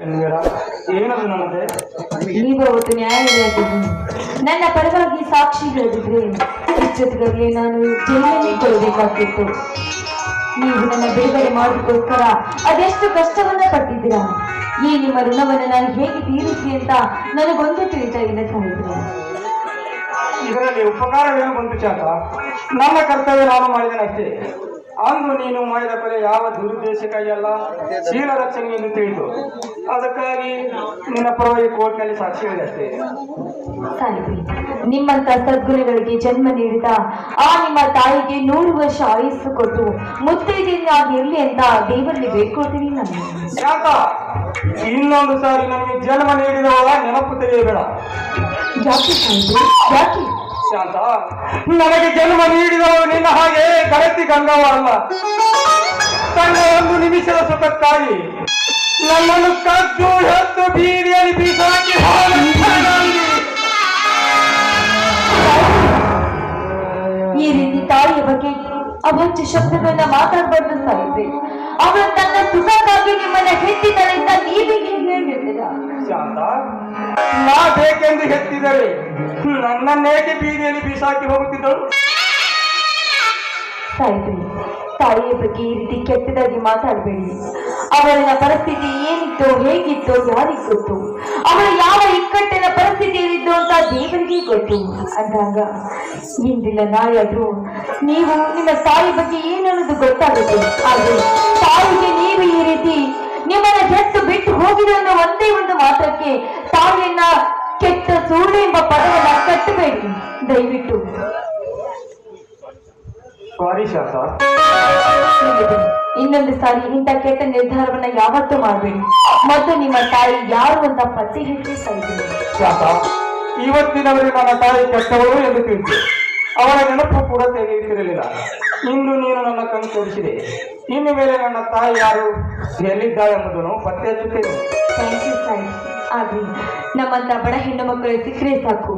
ಏನದು ನಮಗೆ ನೀವು ಅವತ್ತು ನ್ಯಾಯಾಲಯದಲ್ಲಿ ನನ್ನ ಪರವಾಗಿ ಸಾಕ್ಷಿ ಹೇಳಿದ್ರೆ ಇಷ್ಟೊತ್ತಿಗೆ ನಾನು ಜೈಲಲ್ಲಿ ಕೊಡಬೇಕಾಗಿತ್ತು. ನೀವು ನನ್ನ ಬಿಡುಗಡೆ ಮಾಡೋದಕ್ಕೋಸ್ಕರ ಅದೆಷ್ಟು ಕಷ್ಟವನ್ನ ಪಟ್ಟಿದ್ದೀರಾ. ಈ ನಿಮ್ಮ ಋಣವನ್ನು ನಾನು ಹೇಗೆ ತೀರಿಸಿ ಅಂತ ನನಗೊಂದು ತಿಳಿತಾ ಇಲ್ಲ ಸಾಹಿತ್ರೆ. ಇದರಲ್ಲಿ ಉಪಕಾರವೇನು ಬಂತು ಚಾತ? ನನ್ನ ಕರ್ತವ್ಯ ನಾನು ಮಾಡಿದನಷ್ಟೇ. ಅಂದು ನೀನು ಮಾಡಿದ ಕೊಲೆ ಯಾವ ದುರುದ್ದೇಶಕ್ಕಾಗಿ ಅಲ್ಲ, ಶೀಲ ರಕ್ಷಣೆ ಎಂದು ತಿಳಿದು ಅದಕ್ಕಾಗಿ ನಿನ್ನ ಪರವಾಗಿ ಕೋರ್ಟ್ನಲ್ಲಿ ಸಾಕ್ಷಿ ಹೇಳಿದಷ್ಟೇ. ಸಾಹಿತ್ರಿ, ನಿಮ್ಮಂತ ಸದ್ಗುರುಗಳಿಗೆ ಜನ್ಮ ನೀಡಿದ ಆ ನಿಮ್ಮ ತಾಯಿಗೆ 100 ವರ್ಷ ಆಯುಸ್ಸು ಕೊಟ್ಟು ಮುತ್ತೈದೆಯಾಗಿರ್ಲಿ ಅಂತ ದೇವರಲ್ಲಿ ಬೇಡ್ಕೊಳ್ತೀನಿ ನಾನು. ಯಾಕ ಇನ್ನೊಂದು ಸಾರಿ ನನಗೆ ಜನ್ಮ ನೀಡಿದವಳ ನೆನಪು ತೆಗೆಯಬೇಡ. ಯಾಕೆ ಸಾಹಿತ್ರಿ, ಯಾಕೆ? ಶಾಂತ, ನನಗೆ ಜನ್ಮ ನೀಡಿದವಳು ನಿನ್ನ ಹಾಗೆ ಗಣತಿ ಗಂಗವಲ್ಲ. ತನ್ನ ಒಂದು ನಿಮಿಷದ ಸುಖಕ್ಕಾಗಿ ನನ್ನನ್ನು ಕದ್ದು ಎತ್ತು ಬೀದಿಯಲ್ಲಿ ಬೀಸಾಕಿ ಈ ರೀತಿ ತಾಯಿಯ ಬಗ್ಗೆ ಅವಾಚ್ಯ ಶಬ್ದಗಳನ್ನ ಮಾತಾಡಬಾರ್ದು ಸಾಹಿತ್ರಿ. ಅವಳು ತನ್ನ ಸುಖಕ್ಕಾಗಿ ನಿಮ್ಮನ್ನ ಹೆತ್ತಿದ್ದಾಳೆ ಅಂತ ನೀವೇ ಹೇಳಿರ್ತೀರಾ? ಶಾಂತ, ನಾ ಬೇಕೆಂದು ಹೆತ್ತಿದರೆ ನನ್ನನ್ನೇಕೆ ಬೀದಿಯಲ್ಲಿ ಬೀಸಾಕಿ ಹೋಗುತ್ತಿದ್ದಳು? ಸಾಹಿತ್ರಿ, ತಾಯಿಯ ಬಗ್ಗೆ ಈ ರೀತಿ ಕೆಟ್ಟದಾಗಿ ಮಾತಾಡಬೇಡಿ. ಅವಳ ಪರಿಸ್ಥಿತಿ ಏನಿತ್ತು, ಹೇಗಿತ್ತು, ಯಾರಿಗೆ ಗೊತ್ತು? ಅವಳು ಯಾವ ಇಕ್ಕಟ್ಟಿನ ಪರಿಸ್ಥಿತಿಯಲ್ಲಿದ್ದು ಅಂತ ದೇವರಿಗೆ ಗೊತ್ತು. ಅಂದಾಗ ಇಂದಿಲ್ಲ ನಾಯಾದ್ರೂ ನೀವು ನಿಮ್ಮ ತಾಯಿ ಬಗ್ಗೆ ಏನನ್ನೋದು ಗೊತ್ತಾಗುತ್ತೆ. ಆದ್ರೆ ತಾಯಿಗೆ ನೀವು ಈ ರೀತಿ ನಿಮ್ಮನ್ನ ಹೆತ್ತು ಬಿಟ್ಟು ಹೋಗಿದೆ ಅನ್ನೋ ಒಂದೇ ಒಂದು ಮಾತ್ರಕ್ಕೆ ತಾಯಿಯನ್ನ ಕೆಟ್ಟ ಸುಳ್ಳು ಎಂಬ ಪದವನ್ನ ಕಟ್ಟಬೇಡಿ ದಯವಿಟ್ಟು. ಸಾರಿ ಶಾಂತ. ಇನ್ನೊಂದು ಸಾರಿ ಇಂಥ ಕೆಟ್ಟ ನಿರ್ಧಾರವನ್ನ ಯಾವತ್ತೂ ಮಾಡಬೇಡಿ. ಮತ್ತು ನಿಮ್ಮ ತಾಯಿ ಯಾರು ಅಂತ ಪತ್ತೆ ಹೆಚ್ಚಿ ಸಾಯಿದ್ದೀನಿ. ಶಾಂತ, ಇವತ್ತಿನವರೆಗೆ ನನ್ನ ತಾಯಿ ಕೆಟ್ಟವಳು ಎಂದು ತಿಳಿಸಿ ಅವರ ನೆನಪು ಕೂಡ ತೆಗೆಯುತ್ತಿರಲಿಲ್ಲ. ಇಂದು ನೀನು ನನ್ನ ಕಣ್ಣು ತೋರಿಸಿದೆ. ಇನ್ನು ಮೇಲೆ ನನ್ನ ತಾಯಿ ಯಾರು, ಎಲ್ಲಿದ್ದಾಳೆ ಎಂಬುದನ್ನು ಪತ್ತೆ ಹಚ್ಚುತ್ತೇನೆ. Thank you Sai. ಆದ್ರೆ ನಮ್ಮಂತ ಬಡ ಹೆಣ್ಣು ಮಕ್ಕಳು ಸಿಕ್ಕರೆ ಸಾಕು,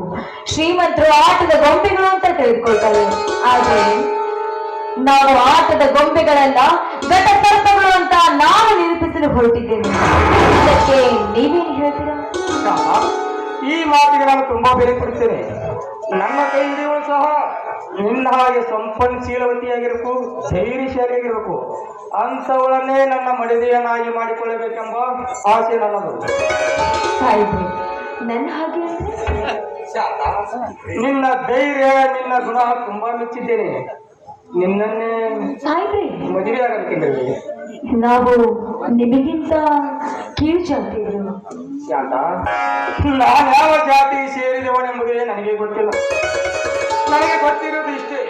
ಶ್ರೀಮಂತರು ಆಟದ ಗೊಂಬೆಗಳು ಅಂತ ತಿಳಿದುಕೊಳ್ತಾರೆ. ಆದ್ರೆ ನಾವು ಆಟದ ಗೊಂಬೆಗಳಲ್ಲ, ಘಟ ಸರ್ಪಗಳು ಅಂತ ನಾನು ನಿರೂಪಿಸಲು ಹೊರಟಿದ್ದೇನೆ. ಇದಕ್ಕೆ ನೀವೇನು ಹೇಳ್ತೀರಾ? ಈ ಮಾತಿಗೆ ನಾನು ತುಂಬಾ ಬೆಲೆ ಕೊಡುತ್ತೇನೆ. ನನ್ನ ಕೈ ಹಿಡಿಯುವ ಸಹ ನಿನ್ನ ಹಾಗೆ ಸಂಪನ್ಶೀಲವತಿಯಾಗಿರಬೇಕು, ಧೈರ್ಯಶಾಲಿಯಾಗಿರಬೇಕು. ಅಂಥವಳನ್ನೇ ನನ್ನ ಮಡಿದೆಯನ್ನಾಗಿ ಮಾಡಿಕೊಳ್ಳಬೇಕೆಂಬ ಆಸೆ ನನ್ನದು. ಸಾಯಿಬ್ರೆ, ನನ್ನ ಹಾಗೆ ನಿನ್ನ ಧೈರ್ಯ, ನಿನ್ನ ಗುಣ ತುಂಬಾ ಮೆಚ್ಚಿದ್ದೇನೆ. ನಿನ್ನನ್ನೇ ಸಾಯಿಬ್ರೆ ಮದುವೆ ಆಗಬೇಕಿದ್ದೇವೆ. ನಾವು ನಿಮಗಿಂತ ಕೀಳು ಜಾತಿಗಳು. ನಾನು ಯಾವ ಜಾತಿ ಸೇರಿದವನೆಂಬುದೇ ನನಗೆ ಗೊತ್ತಿಲ್ಲ. ನನಗೆ ಗೊತ್ತಿರುವುದು ಇಷ್ಟೇ,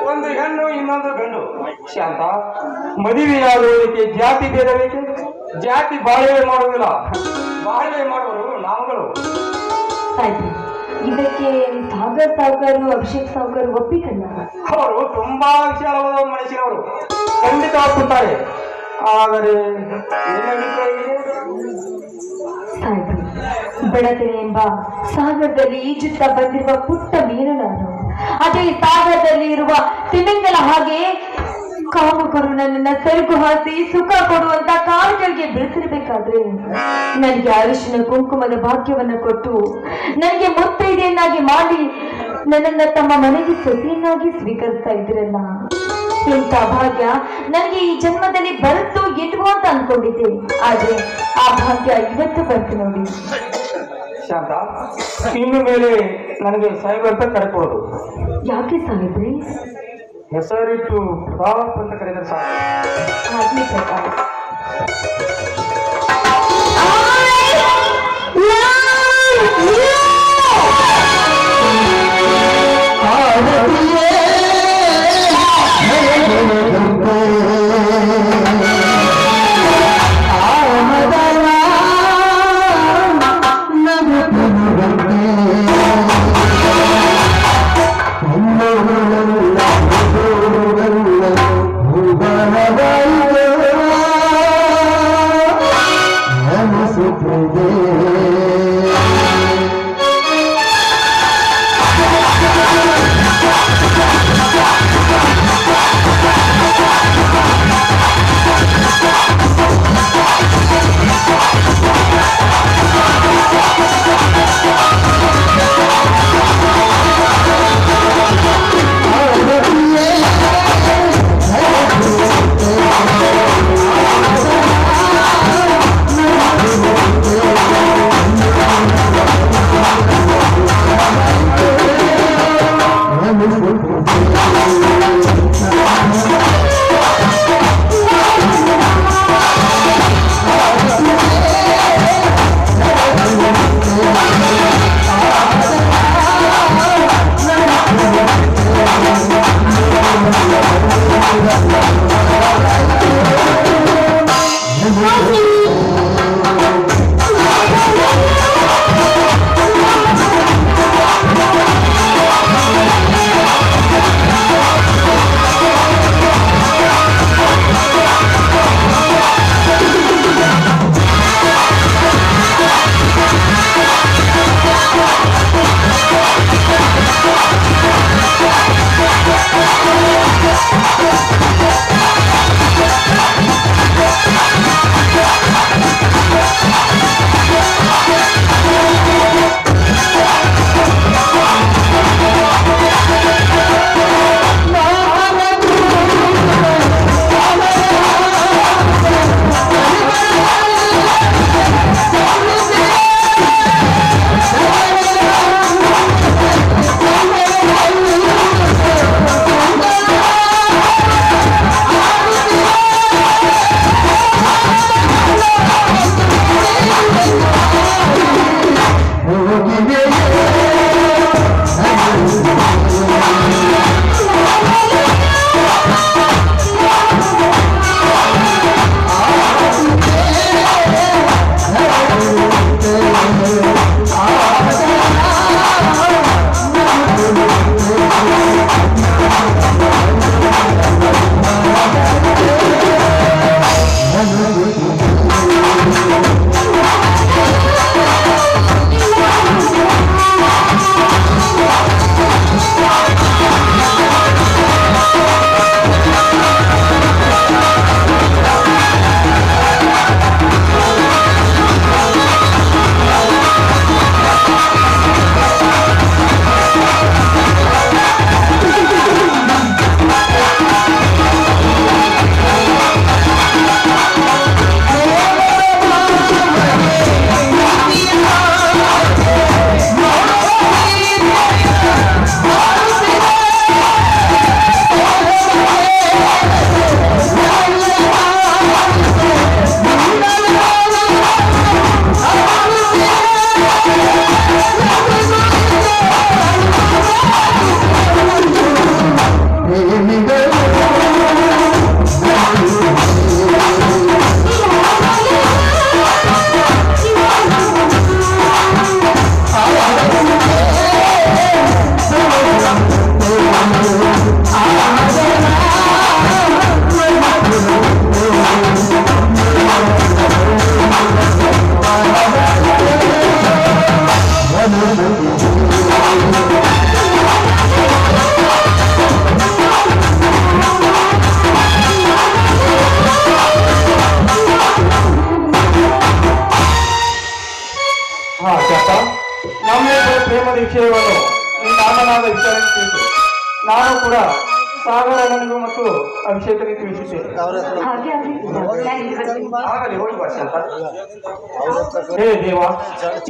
ಒಂದು ಹೆಣ್ಣು ಇನ್ನೊಂದು ಗಂಡು. ಶಾಂತ, ಮದುವೆಯಾಗುವುದಕ್ಕೆ ಜಾತಿ ಭೇದಬೇಕೆ? ಜಾತಿ ಬಾಳ್ವೆ ಮಾಡುವುದಿಲ್ಲ, ಬಾಳ್ವೆ ಮಾಡುವರು ನಾವುಗಳು. ಸಾಯಿಬ್ರೆ, ಇದಕ್ಕೆ ಸಾಗರ್ ಸಾವುಕಾರರು, ಅಭಿಷೇಕ್ ಸಾವುಕಾರರು ಒಪ್ಪಿಕಲ್ಲ? ಅವರು ತುಂಬಾ ವಿಶಾಲವಾದ ಮನುಷ್ಯರವರು, ಖಂಡಿತ ಒಪ್ಪುತ್ತಾರೆ. ಆದರೆ ಸಾಯಿಬ್ರೆ, ಬೆಳತನೆ ಎಂಬ ಸಾಗರದಲ್ಲಿ ಈಜುತ್ತಾ ಬಂದಿರುವ ಪುಟ್ಟ ಮೀನು ನಾನು. ಅದೇ ಸಾಗರದಲ್ಲಿ ಇರುವ ತಿಮಿಂಗಲ ಹಾಗೆ ಕಾಮಕರು ನನ್ನನ್ನ ಸೆರಗು ಹಾಸಿ ಸುಖ ಕೊಡುವಂತ ಕಾಲುಗಳಿಗೆ ಬೆಳೆಸಿರ್ಬೇಕಾದ್ರೆ ನನಗೆ ಅರಿಶಿನ ಕುಂಕುಮದ ಭಾಗ್ಯವನ್ನ ಕೊಟ್ಟು ನನಗೆ ಮುತ್ತೈದೆಯನ್ನಾಗಿ ಮಾಡಿ ನನ್ನನ್ನ ತಮ್ಮ ಮನೆಗೆ ಸೊಸೆಯನ್ನಾಗಿ ಸ್ವೀಕರಿಸ್ತಾ ಇದ್ರಲ್ಲ, ಇಂಥ ಭಾಗ್ಯ ನನಗೆ ಈ ಜನ್ಮದಲ್ಲಿ ಬರುತ್ತೋ ಇಲ್ವೋ ಅಂತ ಅನ್ಕೊಂಡಿದ್ದೆ. ಆದ್ರೆ ಆ ಭಾಗ್ಯ ಇವತ್ತು ಬಂತು ನೋಡಿ. ಶಾಂತ, ಇನ್ನು ಮೇಲೆ ನನಗೆ ಸಾಹೇಬ್ ಅಂತ ಕರೆಕೊಡೋದು. ಯಾಕೆ ಸಾಹಿಬ್ರಿ? ಹೆಸರಿಟ್ಟು ಪ್ರತಾಪ್ ಅಂತ ಕರೆದರೆ ಸಾಕು. ಆಗ್ಲಿ ಪ್ರತಾಪ್. ವಿಷಯವನ್ನು ನಿನ್ನ ಅಣ್ಣನಾದ ವಿಚಾರಣೆ ತಿಳಿಸಿ ನಾನು ಕೂಡ ಸಾಗರ ನನಗೂ ಮತ್ತು ಅಭಿಷೇಕನಿಗೆ ತಿಳಿಸುತ್ತೇನೆ. ಹಾಗೆ ಆಗಲಿ. ಆಗಲಿ, ಹೋಗಿ ಬಾ ಶಾಂತ. ಹೇ ದೇವ,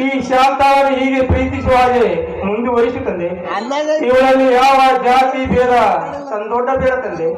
ಈ ಶಾಂತವನ್ನು ಹೀಗೆ ಪ್ರೀತಿಸುವ ಹಾಗೆ ಮುಂದುವರಿಸು ತಂದೆ. ಇವಳಲ್ಲಿ ಯಾವ ಜಾತಿ ಭೇದ ದೊಡ್ಡ ಬೇಡ ತಂದೆ.